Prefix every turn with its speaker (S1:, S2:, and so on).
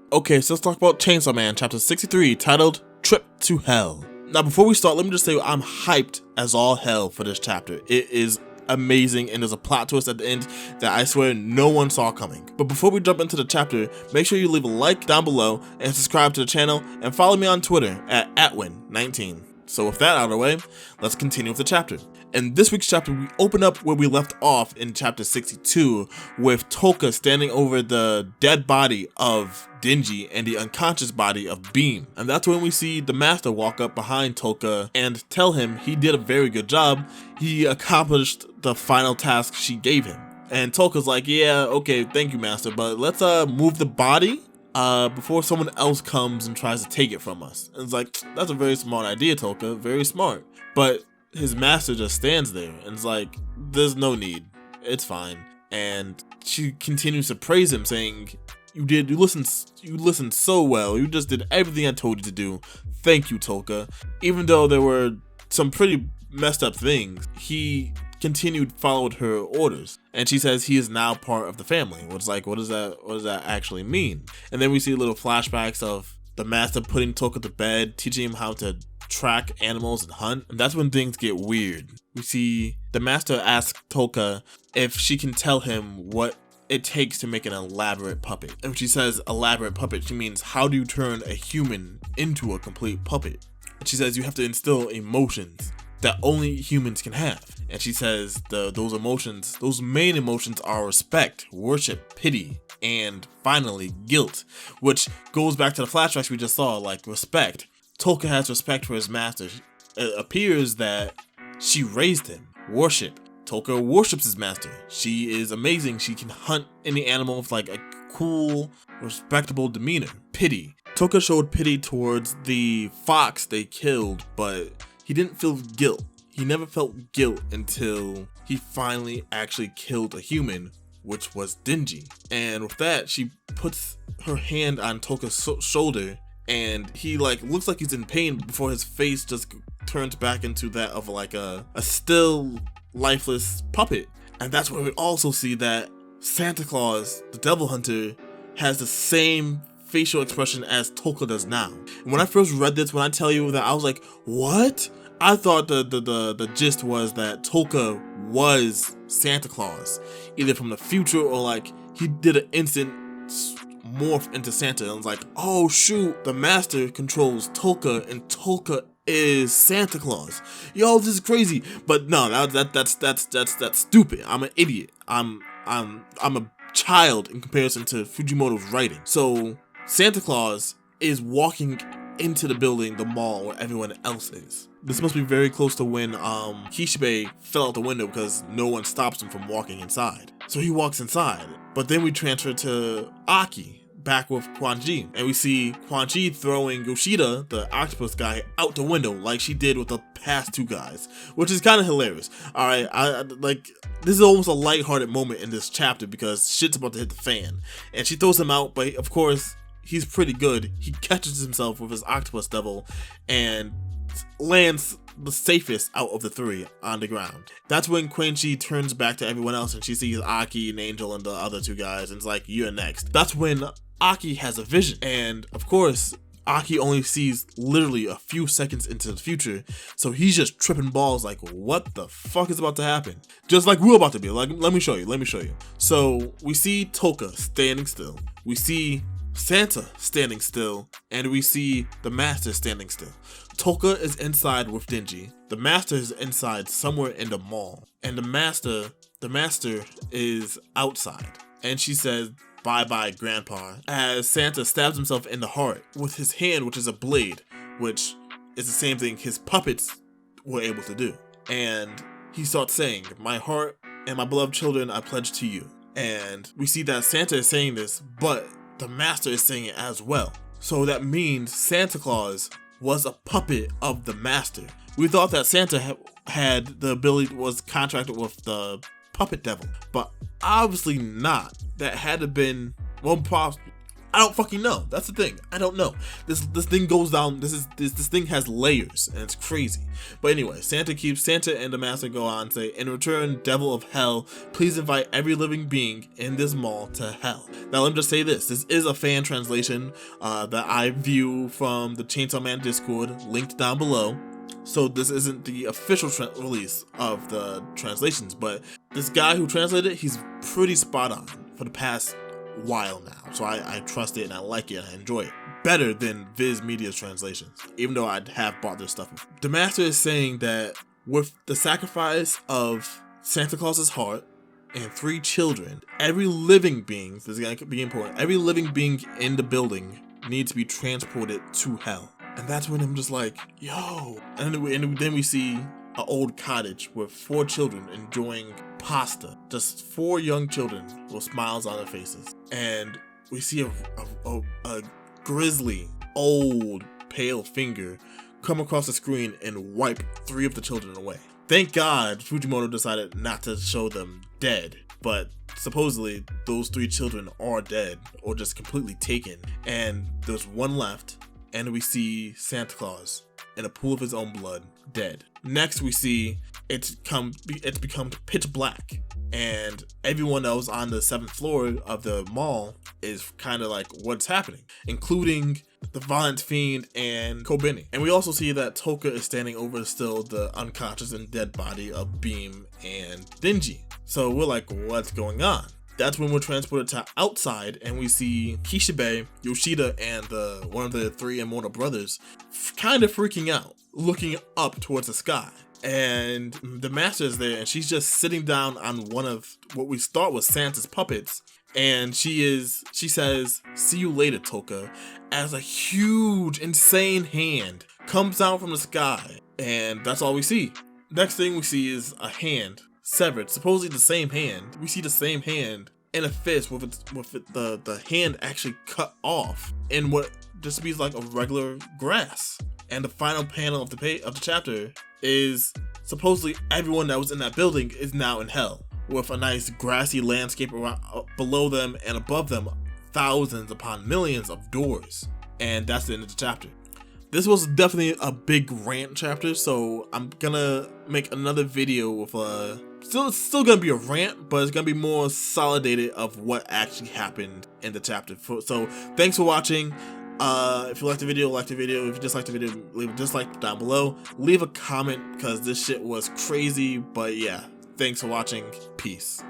S1: Okay, so let's talk about Chainsaw Man, chapter 63, titled Trip to Hell. Now, before we start, let me just say I'm hyped as all hell for this chapter. It is amazing, and there's a plot twist at the end that I swear no one saw coming. But before we jump into the chapter, make sure you leave a like down below and subscribe to the channel, and follow me on Twitter at @win19. So with that out of the way, let's continue with the chapter. In this week's chapter, we open up where we left off in chapter 62 with Toka standing over the dead body of Denji and the unconscious body of Beam. And that's when we see the master walk up behind Toka and tell him he did a very good job. He accomplished the final task she gave him. And Toka's like, yeah, okay, thank you, master, but let's move the body before someone else comes and tries to take it from us. And it's like, that's a very smart idea, Toka, very smart. But his master just stands there and is like, there's no need, it's fine. And she continues to praise him, saying, you listened so well, you just did everything I told you to do. Thank you, Toka. Even though there were some pretty messed up things, he followed her orders. And she says he is now part of the family. What's like, what does that actually mean? And then we see little flashbacks of the master putting Toka to bed, teaching him how to track animals and hunt. And that's when things get weird. We see the master ask Toka if she can tell him what it takes to make an elaborate puppet. And when she says elaborate puppet, she means how do you turn a human into a complete puppet? And she says you have to instill emotions that only humans can have. And she says those main emotions are respect, worship, pity, and finally guilt, which goes back to the flashbacks we just saw. Like respect, Toka has respect for his master. It appears that she raised him. Worship, Toka worships his master. She is amazing. She can hunt any animal with like a cool, respectable demeanor. Pity, Toka showed pity towards the fox they killed, but he didn't feel guilt. He never felt guilt until he finally actually killed a human, which was Denji. And with that, she puts her hand on Toka's shoulder, and he like looks like he's in pain before his face just turns back into that of like a still lifeless puppet. And that's where we also see that Santa Claus, the devil hunter, has the same facial expression as Toka does now. And when I first read this, when I tell you that, I was like, what? I thought the gist was that Toka was Santa Claus, either from the future or like he did an instant morph into Santa. And I was like, oh shoot, the master controls Toka and Toka is Santa Claus. Yo, this is crazy. But no, that's stupid. I'm an idiot. I'm a child in comparison to Fujimoto's writing. So Santa Claus is walking into the building, the mall where everyone else is. This must be very close to when Kishibe fell out the window because no one stops him from walking inside. So he walks inside. But then we transfer to Aki, back with Quan Chi, and we see Quan Chi throwing Yoshida, the octopus guy, out the window like she did with the past two guys, which is kind of hilarious. All right, I like, this is almost a lighthearted moment in this chapter because shit's about to hit the fan, and she throws him out, but of course he's pretty good. He catches himself with his octopus devil and lands the safest out of the three on the ground. That's when Quan Chi turns back to everyone else and she sees Aki and Angel and the other two guys, and it's like, you're next. That's when Aki has a vision, and of course Aki only sees literally a few seconds into the future, so he's just tripping balls like, what the fuck is about to happen? Just like we're about to be like, let me show you. So we see Toka standing still, we see Santa standing still, and we see the master standing still. Toka is inside with Denji, the master is inside somewhere in the mall, and the master is outside, and she says, bye-bye, Grandpa, as Santa stabs himself in the heart with his hand, which is a blade, which is the same thing his puppets were able to do. And he starts saying, my heart and my beloved children I pledge to you. And we see that Santa is saying this, but the master is saying it as well. So that means Santa Claus was a puppet of the master. We thought that Santa had the ability, was contracted with the puppet devil, but obviously not. That had to been, well, I don't fucking know. That's the thing. I don't know. This thing goes down. This thing has layers, and it's crazy. But anyway, Santa and the Master go on and say, in return, Devil of Hell, please invite every living being in this mall to hell. Now let me just say this. This is a fan translation that I view from the Chainsaw Man Discord, linked down below. So this isn't the official release of the translations, but this guy who translated it, he's pretty spot on for the past while now. So I trust it and I like it and I enjoy it better than Viz Media's translations, even though I have bought their stuff before. The Master is saying that with the sacrifice of Santa Claus's heart and 3 children, every living being, this is going to be important, every living being in the building needs to be transported to hell. And that's when I'm just like, yo. And then we see an old cottage with 4 children enjoying pasta. Just 4 young children with smiles on their faces. And we see a grisly, old, pale finger come across the screen and wipe 3 of the children away. Thank God Fujimoto decided not to show them dead. But supposedly those 3 children are dead or just completely taken. And there's 1 left. And we see Santa Claus in a pool of his own blood, dead. Next, we see it's become pitch black, and everyone that was on the 7th floor of the mall is kind of like, what's happening, including the Violent Fiend and Kobeni. And we also see that Toka is standing over still the unconscious and dead body of Beam and Denji. So we're like, what's going on? That's when we're transported to outside and we see Kishibe, Yoshida, and one of the 3 immortal brothers kind of freaking out, looking up towards the sky. And the Master is there and she's just sitting down on one of what we thought was Santa's puppets. And she says, see you later, Toka, as a huge, insane hand comes down from the sky. And that's all we see. Next thing we see is a hand severed, supposedly the same hand. We see the same hand in a fist with the hand actually cut off in what just be like a regular grass. And the final panel of the chapter is supposedly everyone that was in that building is now in hell, with a nice grassy landscape around, below them, and above them thousands upon millions of doors. And that's the end of the chapter. This was definitely a big rant chapter, so I'm gonna make another video with still gonna be a rant, but it's gonna be more solidated of what actually happened in the chapter. So thanks for watching. If you liked the video, like the video. If you disliked the video, leave a dislike down below. Leave a comment because this shit was crazy. But yeah, thanks for watching. Peace.